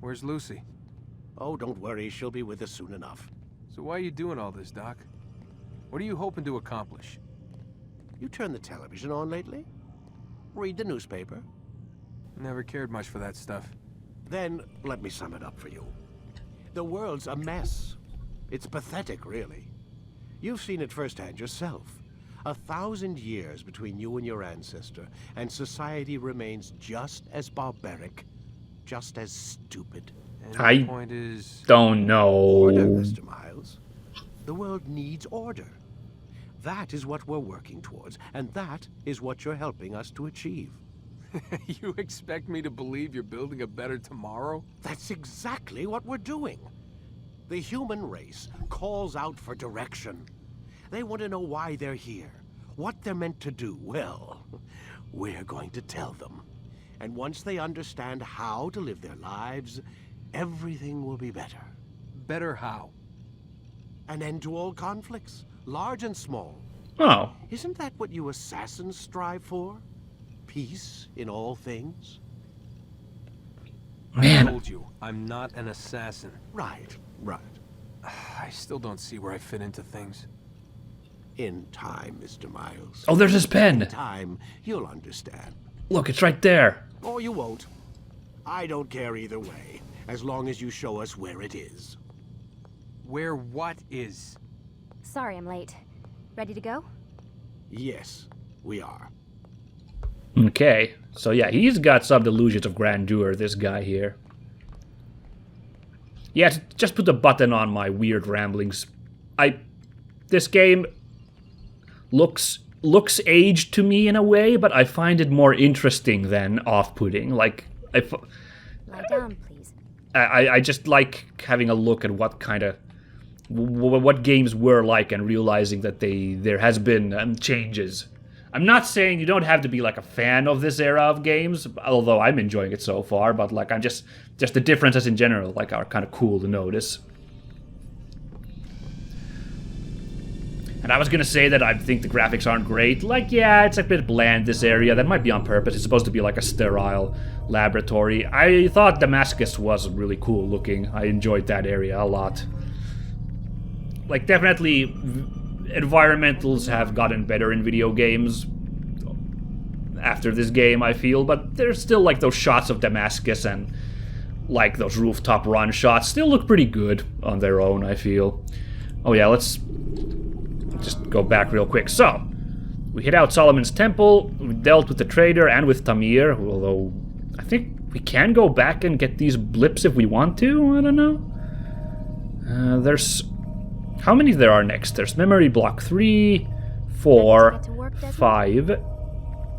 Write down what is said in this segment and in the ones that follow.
Where's Lucy? Oh, don't worry, she'll be with us soon enough. So why are you doing all this, Doc? What are you hoping to accomplish? You turned the television on lately? Read the newspaper? Never cared much for that stuff. Then, let me sum it up for you. The world's a mess. It's pathetic, really. You've seen it firsthand yourself. 1,000 years between you and your ancestor, and society remains just as barbaric, just as stupid. And the point is... don't know. Order, Mr. Miles. The world needs order. That is what we're working towards, and that is what you're helping us to achieve. You expect me to believe you're building a better tomorrow? That's exactly what we're doing. The human race calls out for direction. They want to know why they're here, what they're meant to do. Well, we're going to tell them. And once they understand how to live their lives, everything will be better. Better how? An end to all conflicts, large and small. Oh. Isn't that what you assassins strive for? Peace in all things? Man. I told you, I'm not an assassin. Right, right. I still don't see where I fit into things. In time, Mr. Miles. Oh, there's his pen. In time, you'll understand. Look, it's right there. Or you won't. I don't care either way, as long as you show us where it is. Where what is? Sorry I'm late. Ready to go? Yes, we are. Okay, so yeah, he's got some delusions of grandeur, this guy here. Yeah, just put the button on my weird ramblings. This game looks aged to me in a way, but I find it more interesting than off-putting. Like, Lie down, please. I just like having a look at what kind of what games were like and realizing that there has been changes. I'm not saying you don't have to be like a fan of this era of games, although I'm enjoying it so far, but like I'm just the differences in general like are kind of cool to notice. And I was gonna say that I think the graphics aren't great. Like, yeah, it's a bit bland, this area. That might be on purpose. It's supposed to be like a sterile laboratory. I thought Damascus was really cool looking. I enjoyed that area a lot. Like, definitely, environmentals have gotten better in video games after this game, I feel. But there's still, like, those shots of Damascus and, like, those rooftop run shots still look pretty good on their own, I feel. Oh, yeah, let's just go back real quick. So, we hit out Solomon's Temple, we dealt with the trader and with Tamir, although I think we can go back and get these blips if we want to, I don't know. There's... How many there are next? There's memory block 3, 4, 5,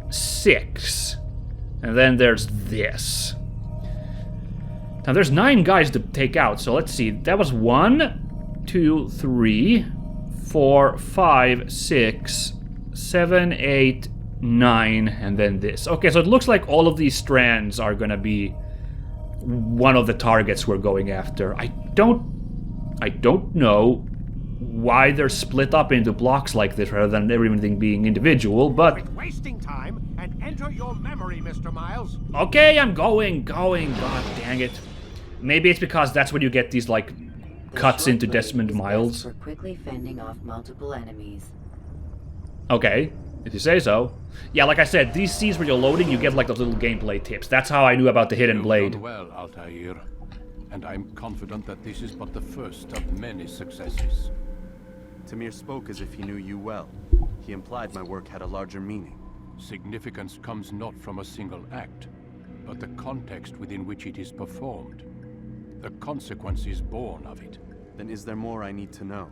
6. And then there's this. Now there's 9 guys to take out, so let's see. That was 1, 2, 3... 4, 5, 6, 7, 8, 9, and then this. Okay, so it looks like all of these strands are gonna be one of the targets we're going after. I don't know why they're split up into blocks like this rather than everything being individual, but... Quit wasting time and enter your memory, Mr. Miles. Okay, I'm going. God dang it. Maybe it's because that's when you get these, like, cuts into Desmond Miles. For quickly fending off multiple enemies. Okay, if you say so. Yeah, like I said, these scenes where you're loading, you get like those little gameplay tips. That's how I knew about the hidden blade. You've done well, Altaïr, and I'm confident that this is but the first of many successes. Tamir spoke as if he knew you well. He implied my work had a larger meaning. Significance comes not from a single act, but the context within which it is performed. The consequences born of it. Then is there more I need to know?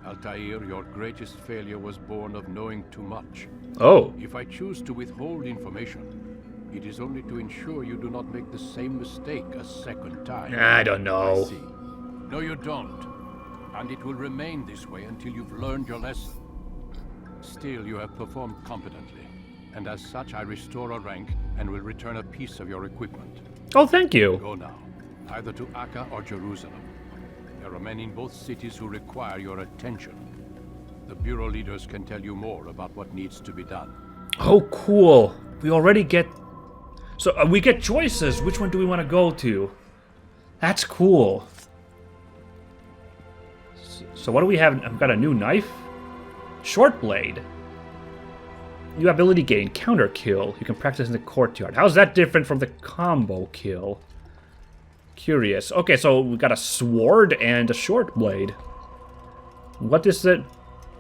Altaïr, your greatest failure was born of knowing too much. Oh. If I choose to withhold information, it is only to ensure you do not make the same mistake a second time. I don't know. I see. No, you don't. And it will remain this way until you've learned your lesson. Still, you have performed competently, and as such I restore a rank and will return a piece of your equipment. Oh, thank you. Go now. Either to Acre or Jerusalem. There are men in both cities who require your attention. The Bureau leaders can tell you more about what needs to be done. Oh, cool. We already get... So, we get choices. Which one do we want to go to? That's cool. So what do we have? I've got a new knife. Short blade. New ability gain, counter kill. You can practice in the courtyard. How's that different from the combo kill? Curious. Okay, so we got a sword and a short blade. What is the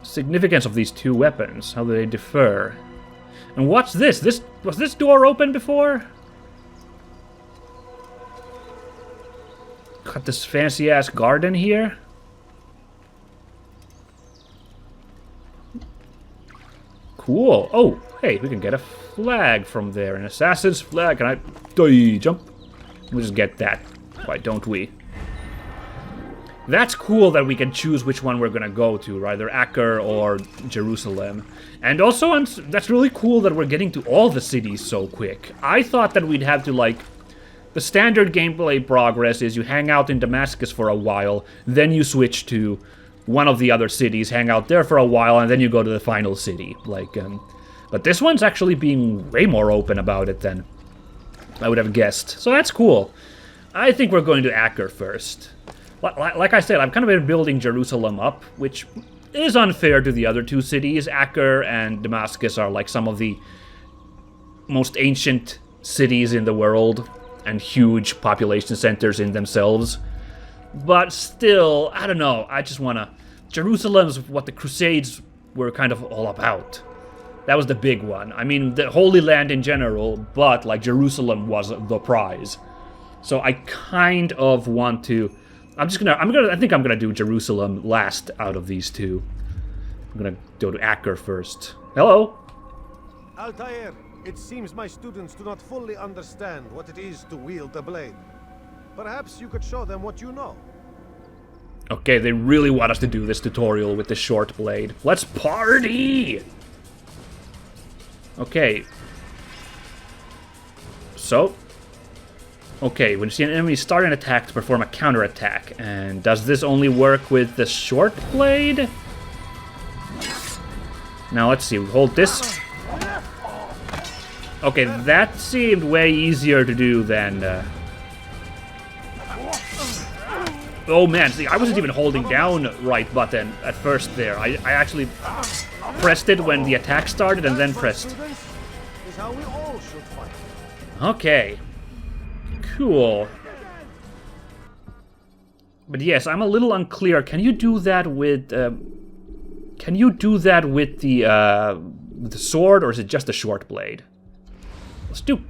significance of these two weapons? How do they differ? And what's this? Was this door open before? Got this fancy ass garden here. Cool. Oh, hey, we can get a flag from there. An assassin's flag. Can I jump? We'll just get that. Why don't we? That's cool that we can choose which one we're gonna go to, either Acre or Jerusalem. And also, that's really cool that we're getting to all the cities so quick. I thought that we'd have to, like... The standard gameplay progress is you hang out in Damascus for a while, then you switch to one of the other cities, hang out there for a while, and then you go to the final city. But this one's actually being way more open about it than I would have guessed. So that's cool. I think we're going to Acre first. Like I said, I've kind of been building Jerusalem up, which is unfair to the other two cities. Acre and Damascus are like some of the most ancient cities in the world, and huge population centers in themselves. But still, I don't know, I just wanna... Jerusalem's what the Crusades were kind of all about. That was the big one. I mean, the Holy Land in general, but, like, Jerusalem was the prize. So I kind of want to... I think I'm gonna do Jerusalem last out of these two. I'm gonna go to Acre first. Hello? Altaïr, it seems my students do not fully understand what it is to wield the blade. Perhaps you could show them what you know. Okay, they really want us to do this tutorial with the short blade. Let's party! Okay. So. Okay, when you see an enemy start an attack to perform a counterattack. And does this only work with the short blade? Now let's see, we hold this. Okay, that seemed way easier to do than... Oh man, see, I wasn't even holding down right button at first there. I actually pressed it when the attack started and then pressed. Okay. Cool. But yes, I'm a little unclear. Can you do that with... Can you do that with the sword, or is it just a short blade? Let's do...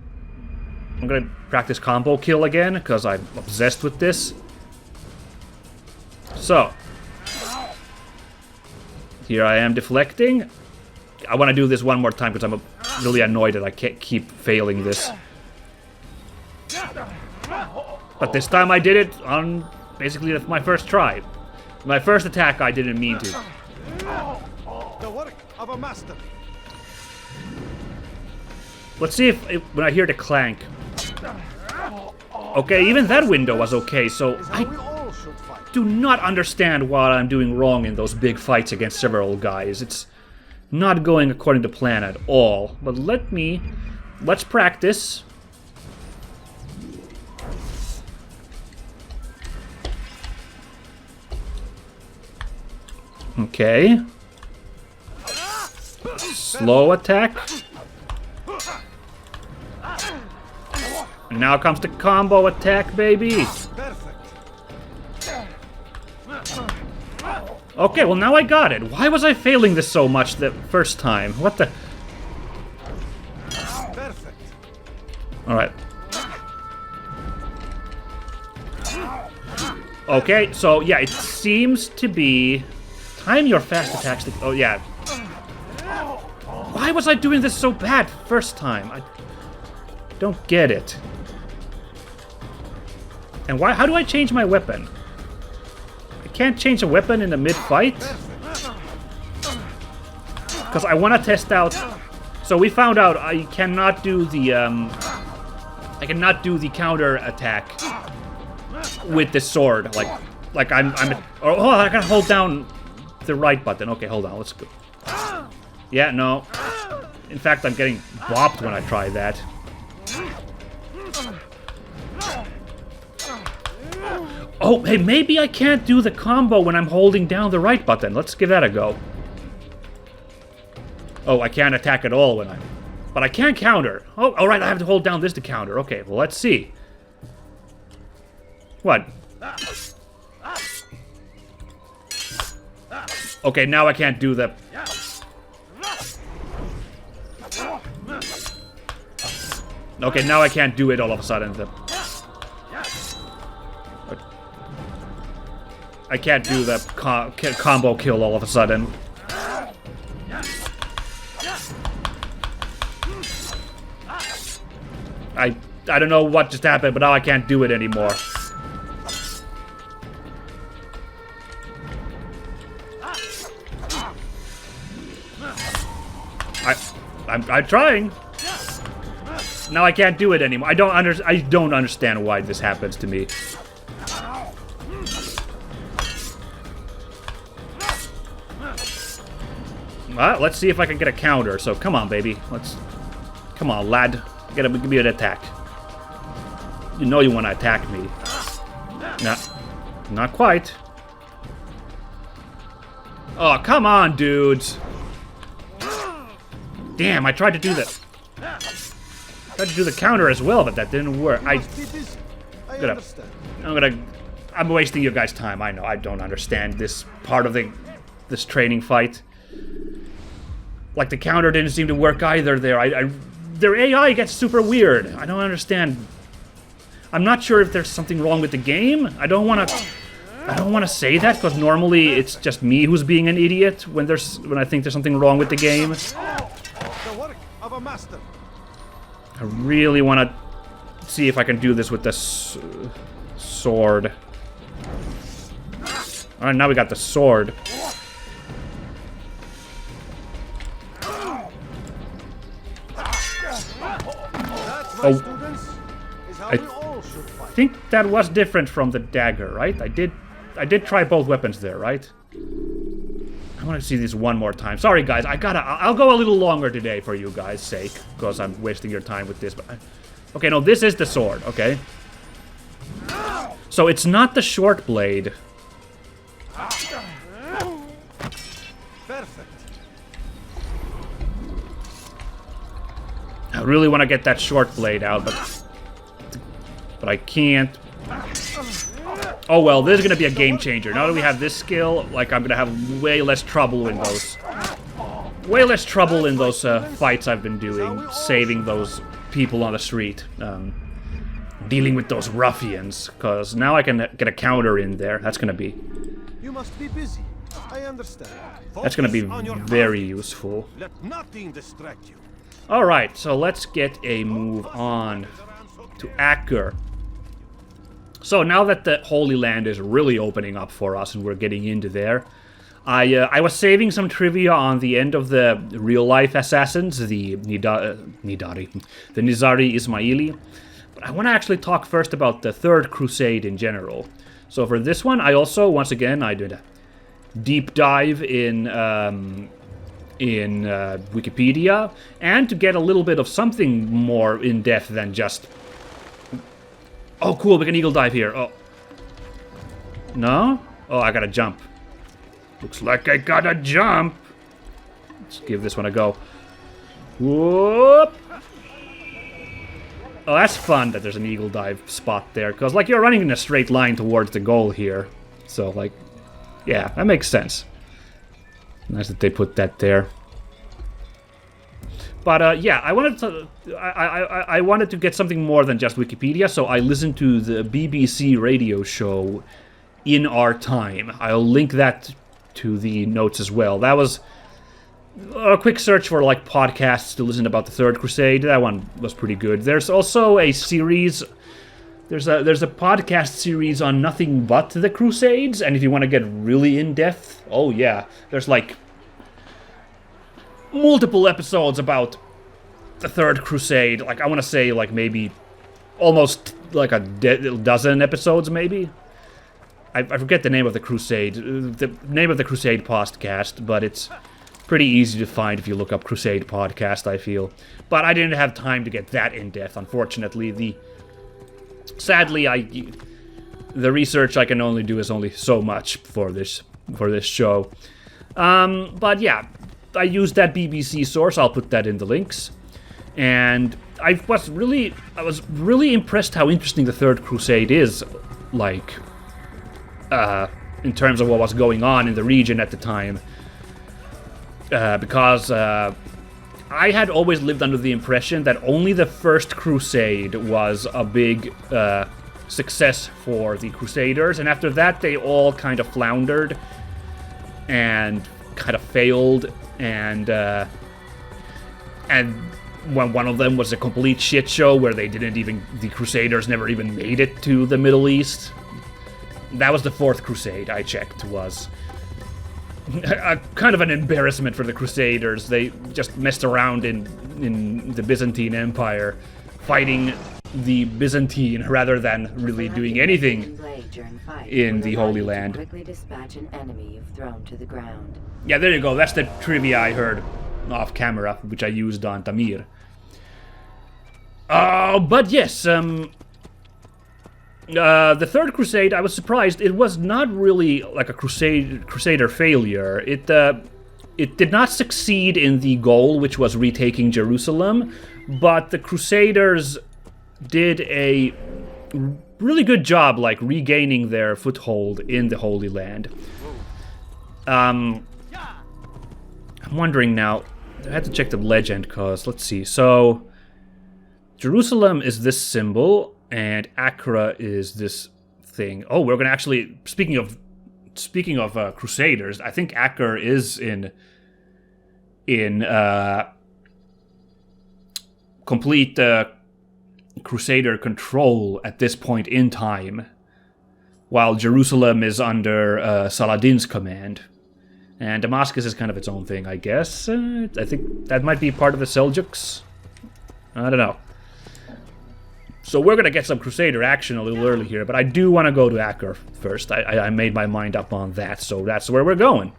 I'm gonna practice combo kill again, because I'm obsessed with this. So, here I am deflecting. I want to do this one more time because I'm really annoyed that I can't keep failing this. But this time I did it on basically my first try. My first attack I didn't mean to. The work of a master. Let's see if when I hear the clank. Okay, even that window was okay, so I do not understand what I'm doing wrong in those big fights against several guys. It's not going according to plan at all. But let's practice. Okay. Slow attack. And now comes the combo attack, baby. Okay, well now I got it. Why was I failing this so much the first time? What the... Alright. Okay, so yeah, it seems to be... Time your fast attacks to... Oh, yeah. Why was I doing this so bad first time? I don't get it. And why? How do I change my weapon? I can't change a weapon in the mid-fight? Because I want to test out... So we found out I cannot do the, I cannot do the counter attack with the sword. Like I'm oh, I gotta hold down the right button. Okay, hold on, let's go. Yeah, no. In fact, I'm getting bopped when I try that. Oh, hey, maybe I can't do the combo when I'm holding down the right button. Let's give that a go. Oh, I can't attack at all when I'm... But I can counter. Oh, alright, I have to hold down this to counter. Okay, well, let's see. What? Okay, now I can't do the... Okay, now I can't do it all of a sudden. I can't do the combo kill all of a sudden. I don't know what just happened, but now I can't do it anymore. I'm trying. Now I can't do it anymore. I don't understand why this happens to me. Well, let's see if I can get a counter. So come on, baby. Come on, lad. Give me an attack. You know you want to attack me. No, not quite. Oh, come on, dudes. Damn, I tried to do the counter as well, but that didn't work. I'm wasting your guys' time. I know. I don't understand this part of this training fight. Like the counter didn't seem to work either there. Their AI gets super weird. I don't understand. I'm not sure if there's something wrong with the game. I don't want to say that because normally it's just me who's being an idiot when I think there's something wrong with the game. The work of a master. I really want to see if I can do this with the sword. All right, now we got the sword. Oh, I think that was different from the dagger, right? I did try both weapons there, right? I want to see this one more time. Sorry, guys. I'll go a little longer today for you guys' sake, because I'm wasting your time with this. But okay, no, this is the sword. Okay. So it's not the short blade. Perfect. I really want to get that short blade out, but I can't. Oh well, this is gonna be a game changer. Now that we have this skill, like I'm gonna have way less trouble in those. Fights I've been doing, saving those people on the street, dealing with those ruffians. Cause now I can get a counter in there. That's gonna be. You must be busy. I understand. That's gonna be very useful. Let nothing distract you. Alright, so let's get a move on to Acre. So now that the Holy Land is really opening up for us and we're getting into there, I was saving some trivia on the end of the real-life assassins, the Nizari Ismaili. But I want to actually talk first about the Third Crusade in general. So for this one, I also, once again, I did a deep dive in Wikipedia, and to get a little bit of something more in-depth than just... Oh, cool, we can eagle dive here. Oh. No? Oh, I gotta jump. Looks like I gotta jump. Let's give this one a go. Whoop! Oh, that's fun that there's an eagle dive spot there, because, like, you're running in a straight line towards the goal here. So, like, yeah, that makes sense. Nice that they put that there. But yeah, I wanted to get something more than just Wikipedia, so I listened to the BBC radio show In Our Time. I'll link that to the notes as well. That was a quick search for like podcasts to listen about the Third Crusade. That one was pretty good. There's also a series. There's a podcast series on nothing but the Crusades, and if you want to get really in depth, oh yeah, there's like multiple episodes about the Third Crusade. Like, I want to say, like, maybe almost like a dozen episodes, maybe. I forget the name of the Crusade. The name of the Crusade podcast, but it's pretty easy to find if you look up Crusade podcast, I feel. But I didn't have time to get that in depth, unfortunately. Sadly, the research I can only do is only so much for this show. But yeah, I used that BBC source. I'll put that in the links. And I was really impressed how interesting the Third Crusade is, like, in terms of what was going on in the region at the time. Because I had always lived under the impression that only the First Crusade was a big success for the Crusaders, and after that they all kind of floundered and kind of failed, and when one of them was a complete shit show where the Crusaders never even made it to the Middle East. That was the Fourth Crusade, I checked, was a kind of an embarrassment for the Crusaders. They just messed around in the Byzantine Empire, fighting the Byzantine rather than really doing anything in the Holy Land. Quickly dispatch an enemy you've thrown to the ground. Yeah, there you go. That's the trivia I heard off camera, which I used on Tamir. But yes, the Third Crusade, I was surprised. It was not really like a Crusader failure. It did not succeed in the goal, which was retaking Jerusalem, but the Crusaders did a really good job, like, regaining their foothold in the Holy Land. I'm wondering now, I had to check the legend, cause, let's see, so Jerusalem is this symbol, and Acre is this thing. Oh, we're gonna actually, speaking of Crusaders, I think Acre is in complete Crusader control at this point in time, while Jerusalem is under Saladin's command. And Damascus is kind of its own thing, I guess. I think that might be part of the Seljuks. I don't know. So we're going to get some Crusader action a little early here, but I do want to go to Acre first. I made my mind up on that, so that's where we're going.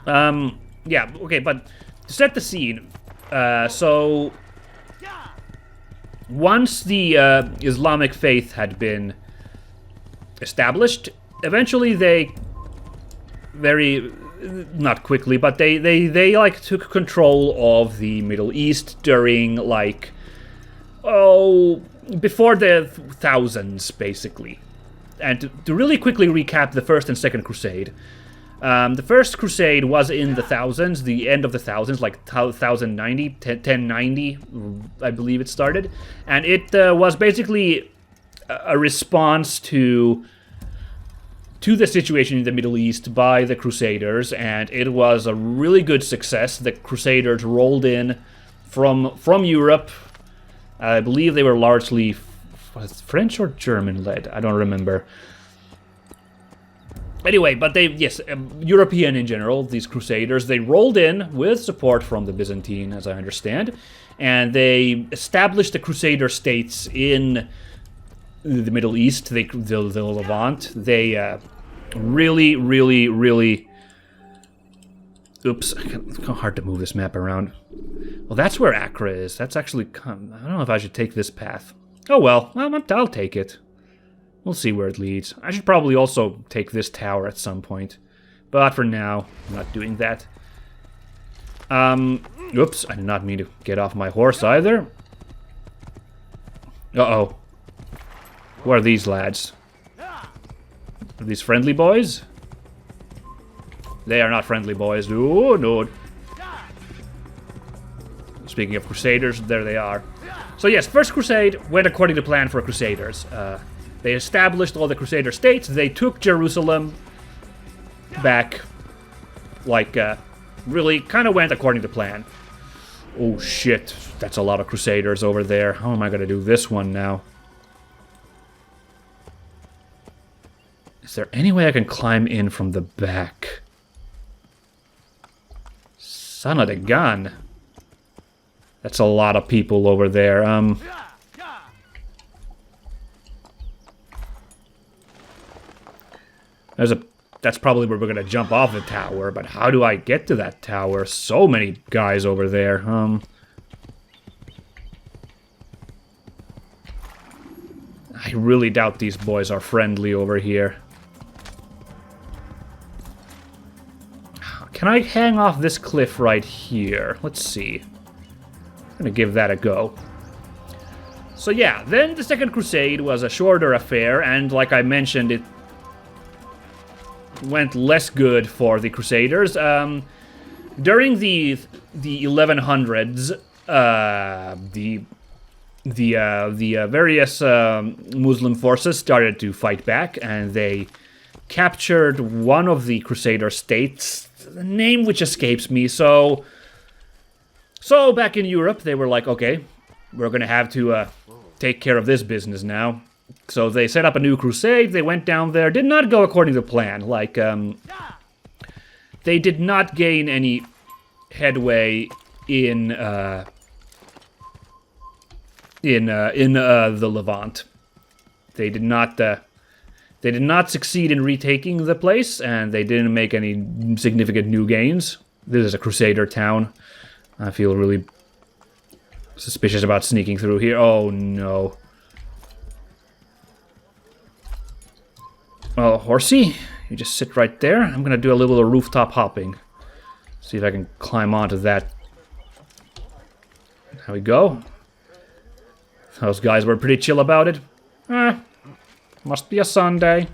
Yeah, okay, but to set the scene, so once the Islamic faith had been established, eventually they not quickly, but they like took control of the Middle East during, like, before the thousands, basically. And to really quickly recap the First and Second Crusade, the First Crusade was in the thousands, the end of the thousands, like 1090, 1090, I believe it started. And it was basically a response to the situation in the Middle East by the Crusaders, and it was a really good success. The Crusaders rolled in from Europe. I believe they were largely French or German led, I don't remember. Anyway, but European in general, these Crusaders, they rolled in with support from the Byzantine, as I understand, and they established the Crusader states in the Middle East, the Levant. They really... Oops, it's kind of hard to move this map around. Well, that's where Acre is. That's actually... I don't know if I should take this path. Oh well, I'll take it. We'll see where it leads. I should probably also take this tower at some point. But for now, I'm not doing that. Oops, I did not mean to get off my horse either. Uh-oh. Who are these lads? Are these friendly boys? They are not friendly boys. Oh, no. Speaking of Crusaders, there they are. So yes, First Crusade went according to plan for Crusaders. They established all the Crusader states. They took Jerusalem back. Like, really kind of went according to plan. Oh shit, that's a lot of Crusaders over there. How am I going to do this one now? Is there any way I can climb in from the back? Son of a gun. That's a lot of people over there. That's probably where we're gonna jump off the tower, but how do I get to that tower? So many guys over there. I I really doubt these boys are friendly over here. Can I hang off this cliff right here? Let's see. I'm gonna give that a go. So yeah, then the Second Crusade was a shorter affair, and like I mentioned, it went less good for the Crusaders. During the 1100s, the various Muslim forces started to fight back, and they captured one of the Crusader states, the name which escapes me. So back in Europe, they were like, okay, we're gonna have to take care of this business now. So they set up a new crusade. They went down there. Did not go according to plan. Like, they did not gain any headway in the Levant. They did not succeed in retaking the place, and they didn't make any significant new gains. This is a Crusader town. I feel really suspicious about sneaking through here. Oh no. Well, horsey, you just sit right there. I'm gonna do a little rooftop hopping. See if I can climb onto that. There we go. Those guys were pretty chill about it. Must be a Sunday.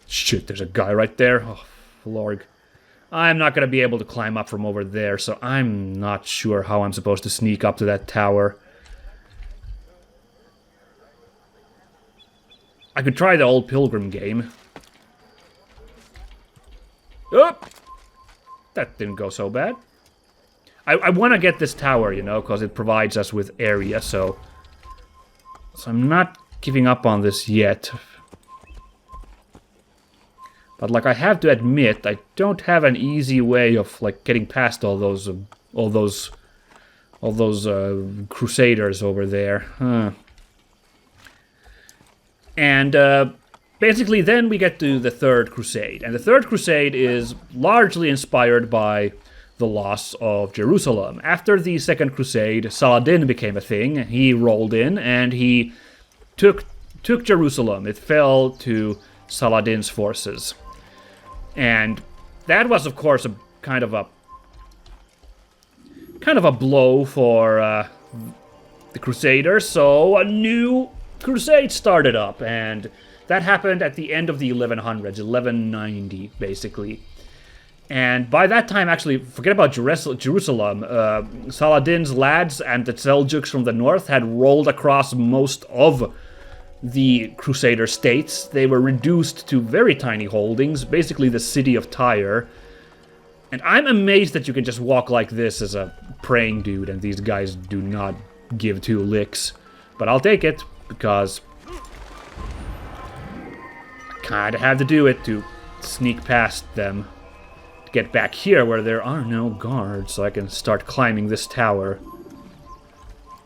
Shit, there's a guy right there. Oh, Lord. I'm not gonna be able to climb up from over there, so I'm not sure how I'm supposed to sneak up to that tower. I could try the old Pilgrim game. Oh! That didn't go so bad. I want to get this tower, you know, because it provides us with area, so I'm not giving up on this yet. But like, I have to admit, I don't have an easy way of like getting past all those Crusaders over there. And basically, then we get to the Third Crusade, and the Third Crusade is largely inspired by the loss of Jerusalem. After the Second Crusade, Saladin became a thing. He rolled in and he took Jerusalem. It fell to Saladin's forces. And that was, of course, a kind of a blow for the Crusaders. So a new crusade started up, and that happened at the end of the 1100s, 1190, basically. And by that time, actually, forget about Jerusalem. Saladin's lads and the Seljuks from the north had rolled across most of the Crusader states. They were reduced to very tiny holdings, basically the city of Tyre. And I'm amazed that you can just walk like this as a praying dude, and these guys do not give two licks. But I'll take it, because I kinda had to do it to sneak past them. To get back here where there are no guards, so I can start climbing this tower.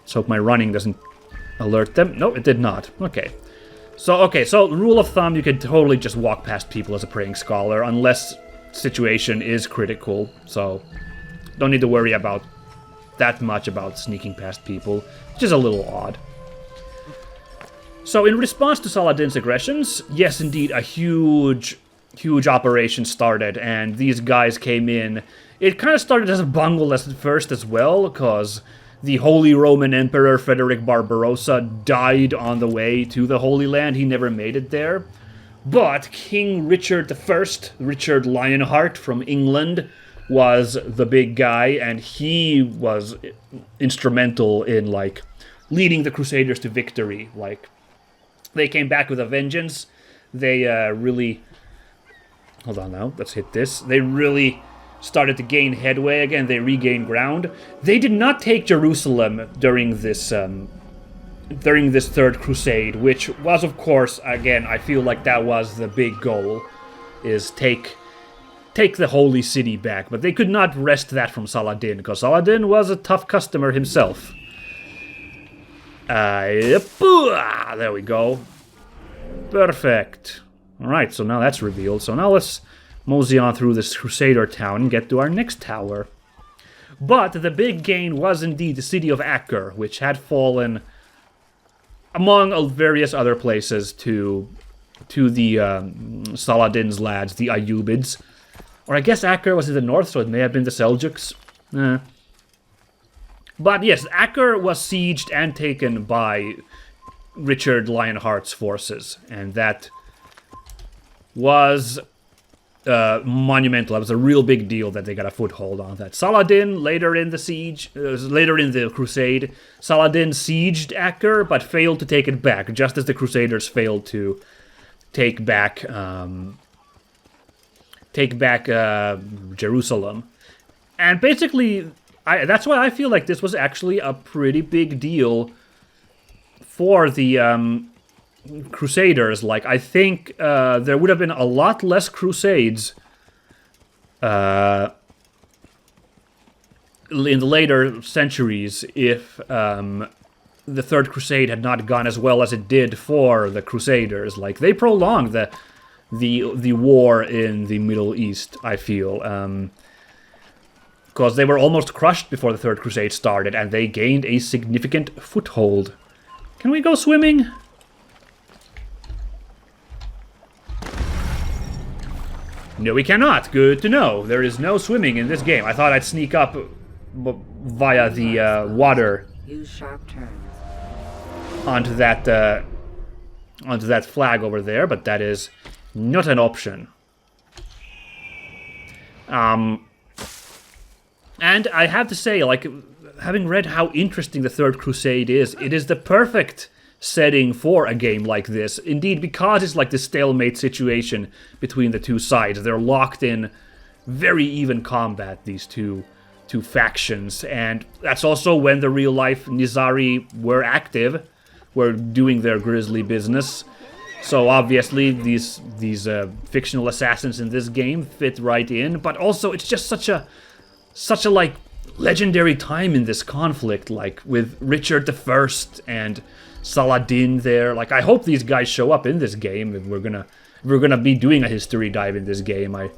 Let's hope my running doesn't alert them. No, it did not. Okay. So rule of thumb, you can totally just walk past people as a praying scholar, unless situation is critical. So don't need to worry about that much about sneaking past people, which is a little odd. So in response to Saladin's aggressions, yes, indeed, a huge operation started, and these guys came in. It kind of started as a bungle at first as well, because the Holy Roman Emperor Frederick Barbarossa died on the way to the Holy Land. He never made it there. But King Richard I, Richard Lionheart from England, was the big guy, and he was instrumental in, like, leading the Crusaders to victory. Like, they came back with a vengeance. They really... Hold on now, let's hit this. They really started to gain headway again. They regained ground. They did not take Jerusalem during this Third Crusade, which was, of course, again, I feel like that was the big goal, is take the holy city back. But they could not wrest that from Saladin, because Saladin was a tough customer himself. There we go. Perfect. Alright, so now that's revealed. So now let's mosey on through this Crusader town and get to our next tower. But the big gain was indeed the city of Acre, which had fallen among various other places to the Saladin's lads, the Ayyubids. Or I guess Acre was in the north, so it may have been the Seljuks. But yes, Acre was sieged and taken by Richard Lionheart's forces, and that was monumental. It was a real big deal that they got a foothold on that. Saladin, later in the crusade, Saladin sieged Acre, but failed to take it back, just as the Crusaders failed to take back Jerusalem. And basically, that's why I feel like this was actually a pretty big deal for the Crusaders. Like, I think there would have been a lot less crusades in the later centuries if the Third Crusade had not gone as well as it did for the Crusaders. Like, they prolonged the war in the Middle East, I feel. Because they were almost crushed before the Third Crusade started, and they gained a significant foothold. Can we go swimming? No, we cannot. Good to know. There is no swimming in this game. I thought I'd sneak up via the water Use sharp turns. onto that flag over there, but that is not an option. And I have to say, like, having read how interesting the Third Crusade is, it is the perfect setting for a game like this. Indeed, because it's like the stalemate situation between the two sides. They're locked in very even combat, these two factions. And that's also when the real-life Nizari were active, were doing their grisly business. So obviously, these fictional assassins in this game fit right in. But also, it's just such a like legendary time in this conflict, like with Richard I and Saladin there. Like, I hope these guys show up in this game. If we're gonna be doing a history dive in this game, I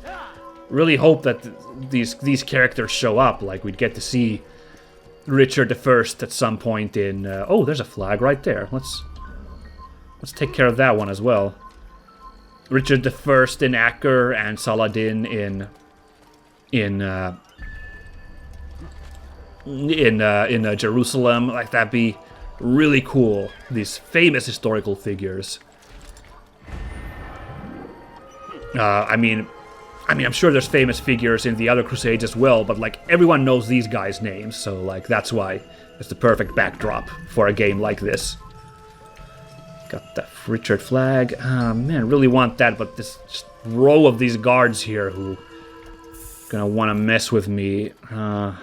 really hope that these characters show up. Like, we'd get to see Richard I at some point in. Oh, there's a flag right there. Let's take care of that one as well. Richard I in Acre and Saladin in Jerusalem. Like, that'd be really cool. These famous historical figures. I mean, I'm sure there's famous figures in the other Crusades as well, but like everyone knows these guys' names, so like that's why it's the perfect backdrop for a game like this. Got the Richard flag. Man, really want that, but this just row of these guards here who gonna want to mess with me. Well,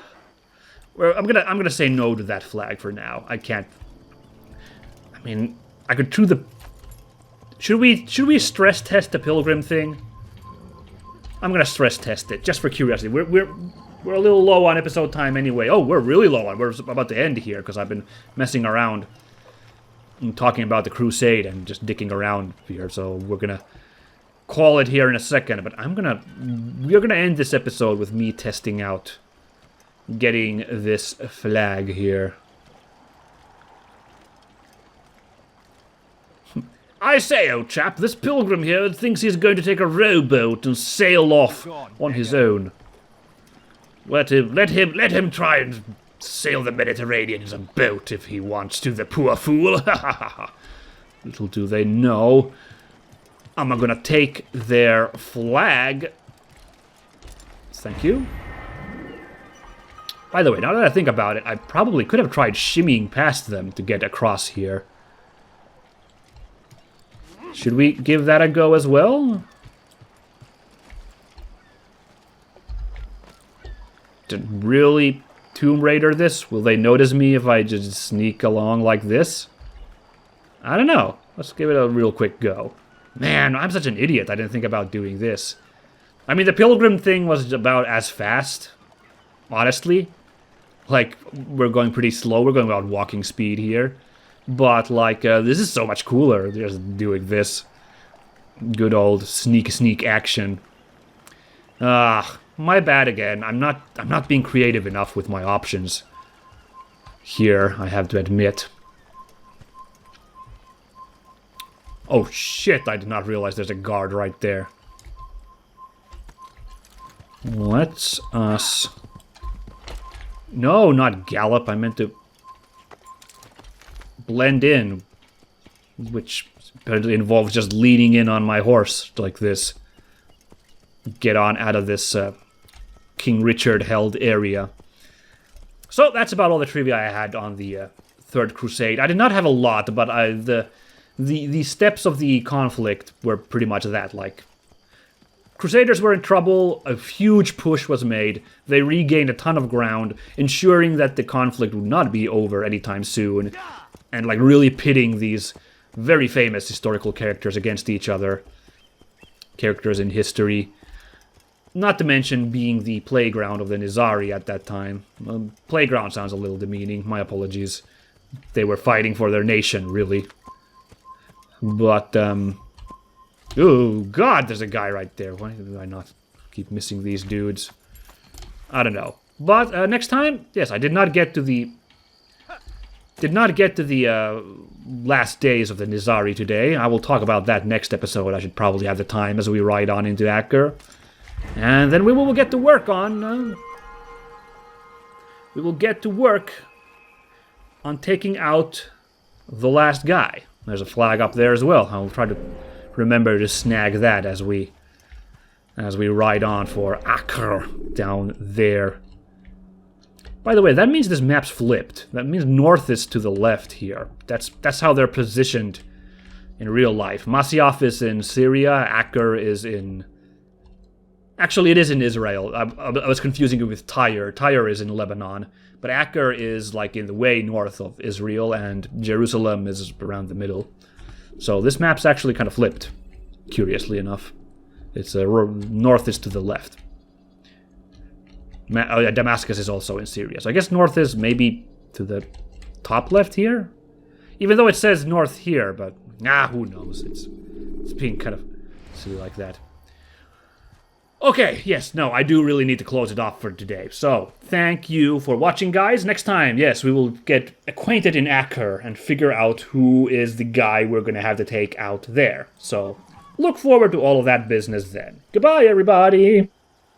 I'm gonna say no to that flag for now. I can't. I mean, I could do the. Should we stress test the pilgrim thing? I'm gonna stress test it just for curiosity. We're a little low on episode time anyway. Oh, we're really low on. We're about to end here because I've been messing around and talking about the Crusade and just dicking around here. So we're gonna call it here in a second. But we're gonna end this episode with me testing out getting this flag here. I say, old chap, this pilgrim here thinks he's going to take a rowboat and sail off on his own. Let him try and sail the Mediterranean in a boat if he wants to, the poor fool. Little do they know, I'm gonna take their flag. Thank you. By the way, now that I think about it, I probably could have tried shimmying past them to get across here. Should we give that a go as well? To really Tomb Raider this? Will they notice me if I just sneak along like this? I don't know. Let's give it a real quick go. Man, I'm such an idiot. I didn't think about doing this. I mean, the pilgrim thing was about as fast, honestly. Like, we're going pretty slow. We're going about walking speed here. But, like, this is so much cooler just doing this. Good old sneak action. My bad again. I'm not being creative enough with my options here, I have to admit. Oh shit, I did not realize there's a guard right there. Let's us... No, not gallop. I meant to blend in, which apparently involves just leaning in on my horse like this. Get on out of this King Richard held area. So that's about all the trivia I had on the Third Crusade. I did not have a lot, but the steps of the conflict were pretty much that. Like, Crusaders were in trouble, a huge push was made, they regained a ton of ground, ensuring that the conflict would not be over anytime soon, and like really pitting these very famous historical characters against each other. Characters in history. Not to mention being the playground of the Nizari at that time. Playground sounds a little demeaning, my apologies. They were fighting for their nation, really. But, oh, God, there's a guy right there. Why do I not keep missing these dudes? I don't know. But next time, yes, I did not get to the... last days of the Nizari today. I will talk about that next episode. I should probably have the time as we ride on into Acre. And then we will get to work on... we will get to work on taking out the last guy. There's a flag up there as well. I'll try to remember to snag that as we ride on for Acre down there. By the way, that means this map's flipped. That means north is to the left here. That's how they're positioned in real life. Masyaf is in Syria. Acre is in... Actually, it is in Israel. I was confusing it with Tyre. Tyre is in Lebanon. But Acre is like in the way north of Israel, and Jerusalem is around the middle. So this map's actually kind of flipped, curiously enough. It's north is to the left. Damascus is also in Syria. So I guess north is maybe to the top left here? Even though it says north here, but who knows? It's being kind of silly like that. Okay, yes, no, I do really need to close it off for today. So, thank you for watching, guys. Next time, yes, we will get acquainted in Acre and figure out who is the guy we're going to have to take out there. So, look forward to all of that business then. Goodbye, everybody!